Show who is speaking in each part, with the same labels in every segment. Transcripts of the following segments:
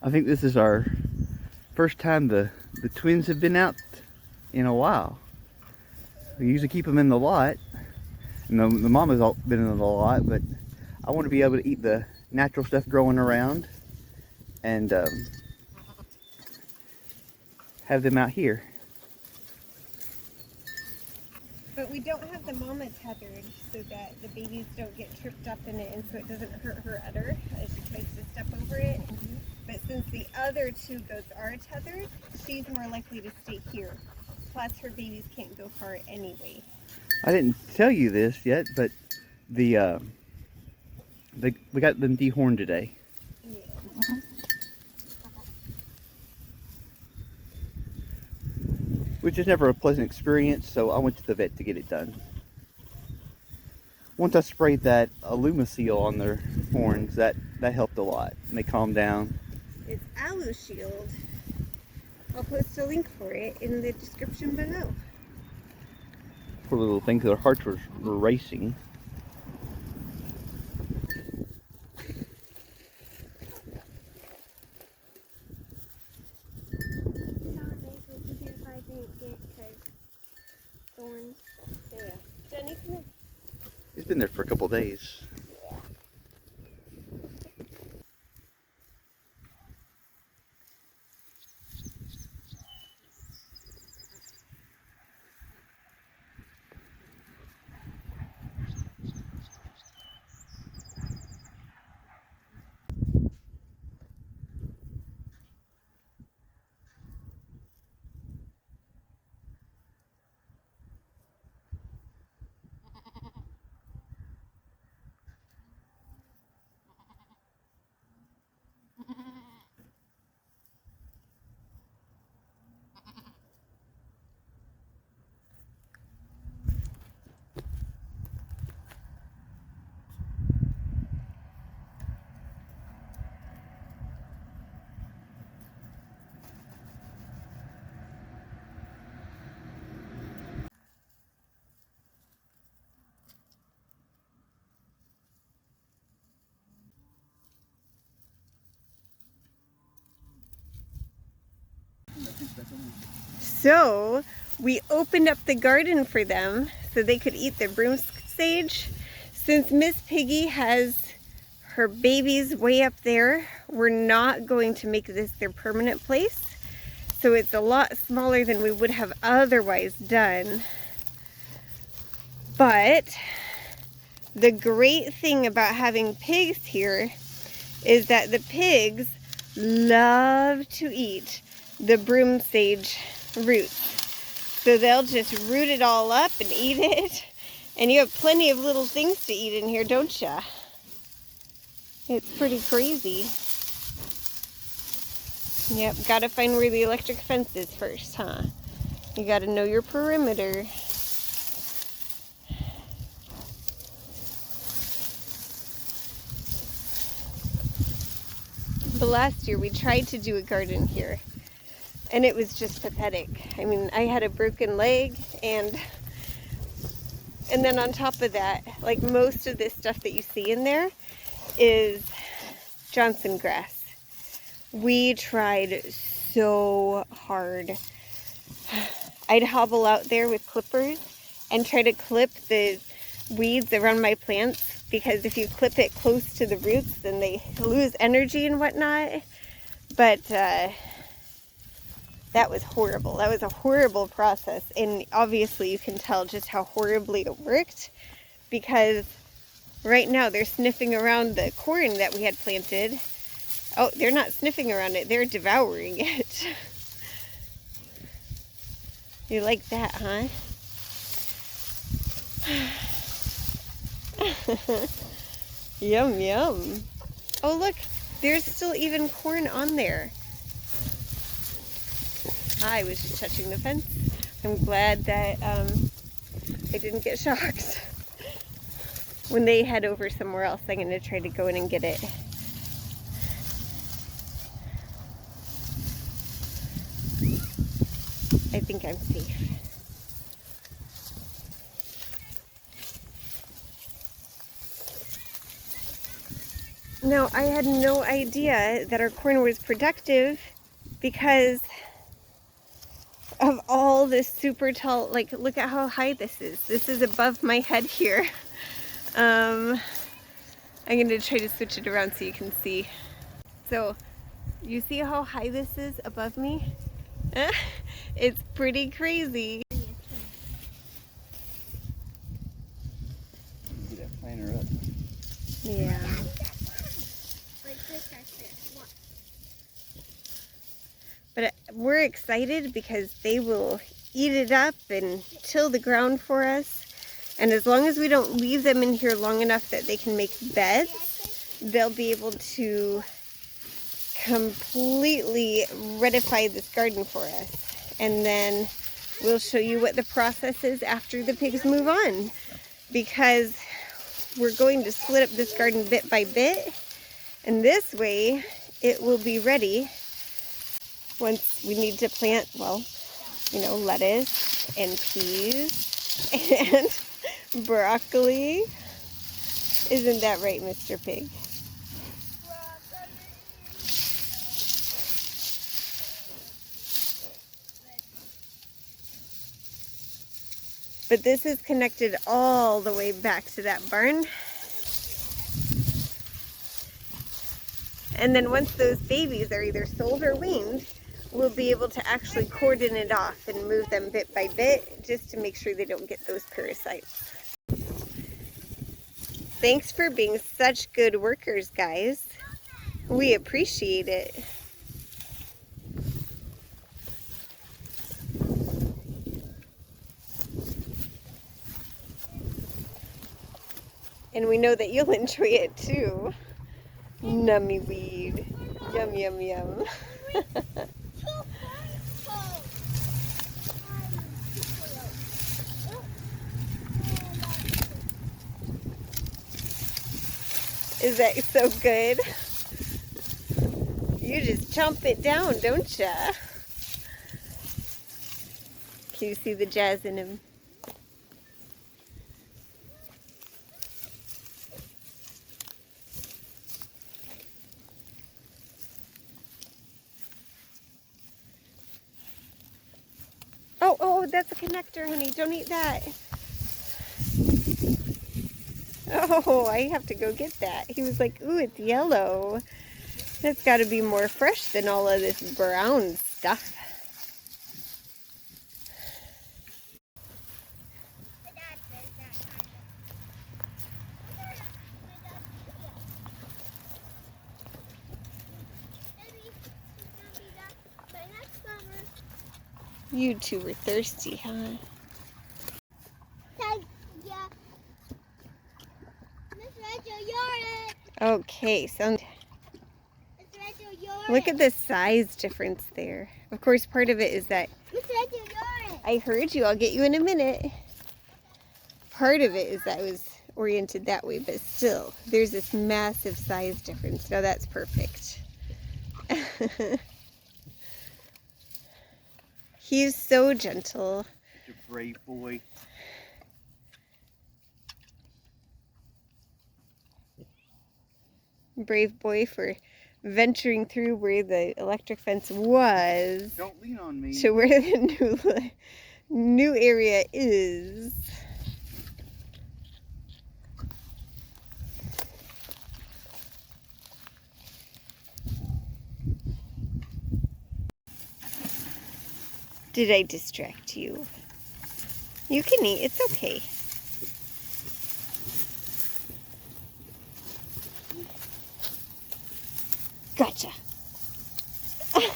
Speaker 1: I think this is our first time the twins have been out in a while. We usually keep them in the lot, and the mama's been in the lot, but I want to be able to eat the natural stuff growing around and have them out here.
Speaker 2: But we don't have the mama tethered so that the babies don't get tripped up in it and so it doesn't hurt her udder as she tries to step over it. But since the other two goats are tethered, she's more likely to stay here. Plus her babies can't go far anyway.
Speaker 1: I didn't tell you this yet, but we got them dehorned today.
Speaker 2: Yeah.
Speaker 1: Which is never a pleasant experience, so I went to the vet to get it done. Once I sprayed that Alumaseal on their horns, that helped a lot, and they calmed down.
Speaker 2: It's Aloe Shield. I'll post a link for it in the description below.
Speaker 1: Poor little things, their hearts were racing.
Speaker 2: Yeah. Jenny, come here.
Speaker 1: It's been there for a couple of days.
Speaker 2: So we opened up the garden for them so they could eat their broom sage. Since Miss Piggy has her babies way up there, we're not going to make this their permanent place. So it's a lot smaller than we would have otherwise done. But the great thing about having pigs here is that the pigs love to eat the broom sage roots. So they'll just root it all up and eat it. And you have plenty of little things to eat in here, don't ya? It's pretty crazy. Yep, gotta find where the electric fence is first, huh? You gotta know your perimeter. But last year we tried to do a garden here and it was just pathetic. I mean, I had a broken leg and then on top of that, like most of this stuff that you see in there is Johnson grass. We tried so hard. I'd hobble out there with clippers and try to clip the weeds around my plants, because if you clip it close to the roots, then they lose energy and whatnot. But that was horrible. That was a horrible process. And obviously you can tell just how horribly it worked, because right now they're sniffing around the corn that we had planted. Oh, they're not sniffing around it. They're devouring it. You like that, huh? Yum, yum. Oh, look. There's still even corn on there. I was just touching the fence. I'm glad that I didn't get shocked. When they head over somewhere else, I'm going to try to go in and get it. I think I'm safe. Now, I had no idea that our corn was productive because of all this super tall, like, look at how high this is. This is above my head here. I'm going to try to switch it around so you can see. So, you see how high this is above me? It's pretty crazy.
Speaker 1: Get that planter up.
Speaker 2: Yeah. But we're excited because they will eat it up and till the ground for us. And as long as we don't leave them in here long enough that they can make beds, they'll be able to completely redify this garden for us. And then we'll show you what the process is after the pigs move on. Because we're going to split up this garden bit by bit. And this way it will be ready once we need to plant, well, you know, lettuce and peas and broccoli. Isn't that right, Mr. Pig? But this is connected all the way back to that barn. And then once those babies are either sold or weaned, we'll be able to actually cordon it off and move them bit by bit just to make sure they don't get those parasites. Thanks for being such good workers, guys. We appreciate it. And we know that you'll enjoy it too. Nummy weed. Yum, yum, yum. Is that so good? You just chomp it down, don't ya? Can you see the jazz in him? Oh, that's a connector, honey. Don't eat that. Oh, I have to go get that. He was like, ooh, it's yellow. That's got to be more fresh than all of this brown stuff. You two were thirsty, huh? Okay, so look at the size difference there. Of course, part of it is that I heard you. I'll get you in a minute. Part of it is that I was oriented that way, but still, there's this massive size difference. Now that's perfect. He's so gentle.
Speaker 1: Such a brave boy.
Speaker 2: Brave boy for venturing through where the electric fence was.
Speaker 1: Don't lean on me.
Speaker 2: To where the new area is. Did I distract you? You can eat, it's okay. Gotcha.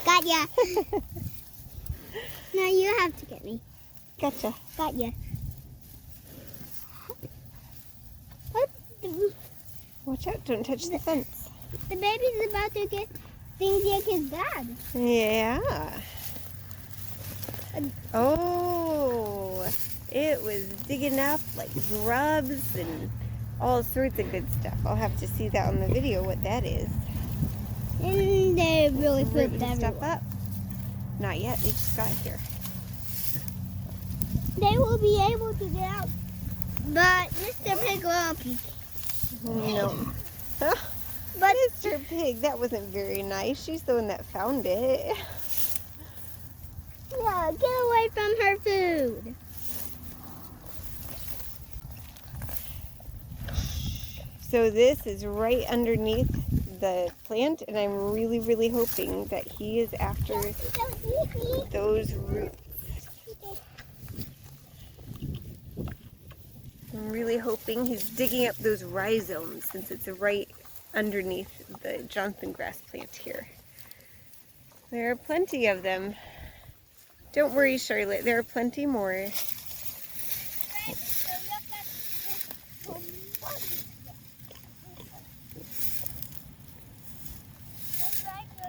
Speaker 3: Got ya. Now you have to get me.
Speaker 2: Gotcha.
Speaker 3: Got ya. What?
Speaker 2: Watch out, don't touch the fence.
Speaker 3: The baby's about to get things like his dad.
Speaker 2: Yeah. Oh, it was digging up like grubs and all sorts of good stuff. I'll have to see that on the video what that is.
Speaker 3: And they really put
Speaker 2: Rooting
Speaker 3: that
Speaker 2: stuff up. Not yet, they just got here.
Speaker 3: They will be able to get out, but Mr. Pig won't be.
Speaker 2: No.
Speaker 3: But
Speaker 2: Mr. Pig, that wasn't very nice. She's the one that found it.
Speaker 3: yeah, get away from her food.
Speaker 2: So this is right underneath the plant, and I'm really, really hoping that he is after those roots. I'm really hoping he's digging up those rhizomes since it's right underneath the Johnson grass plant here. There are plenty of them. Don't worry, Charlotte, there are plenty more.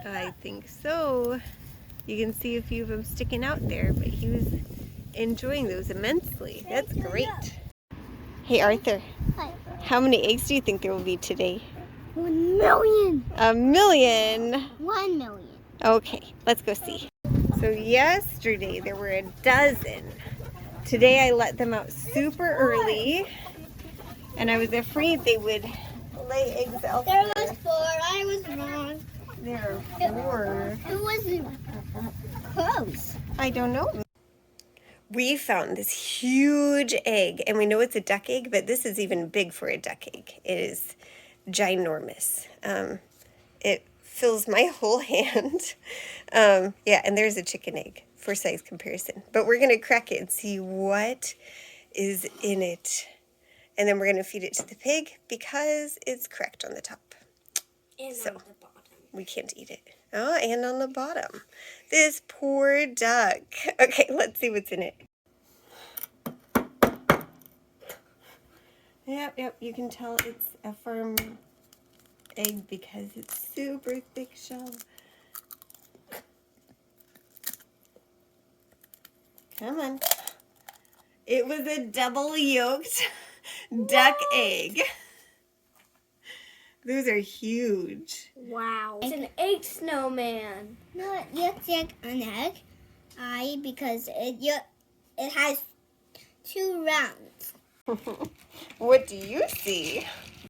Speaker 2: I think so. You can see a few of them sticking out there, but he was enjoying those immensely. That's great. Hey Arthur, how many eggs do you think there will be today?
Speaker 3: 1 million.
Speaker 2: 1,000,000.
Speaker 3: 1 million.
Speaker 2: Okay, let's go see. So yesterday there were a dozen. Today I let them out super early, and I was afraid they would lay eggs
Speaker 3: There
Speaker 2: elsewhere.
Speaker 3: was 4. I was wrong.
Speaker 2: There are 4.
Speaker 3: It wasn't close.
Speaker 2: I don't know. We found this huge egg, and we know it's a duck egg, but this is even big for a duck egg. It is ginormous. It fills my whole hand. Yeah, and there's a chicken egg for size comparison. But we're going to crack it and see what is in it. And then we're going to feed it to the pig because it's cracked on the top.
Speaker 3: And
Speaker 2: So,
Speaker 3: on the bottom.
Speaker 2: we can't eat it. Oh, and on the bottom. This poor duck. Okay, let's see what's in it. Yep, you can tell it's a farm egg because it's super thick shell. Come on. It was a double yolked duck egg. Those are huge.
Speaker 3: Wow. It's an egg snowman. No, it looks like an egg. Because it has 2 rounds.
Speaker 2: What do you see?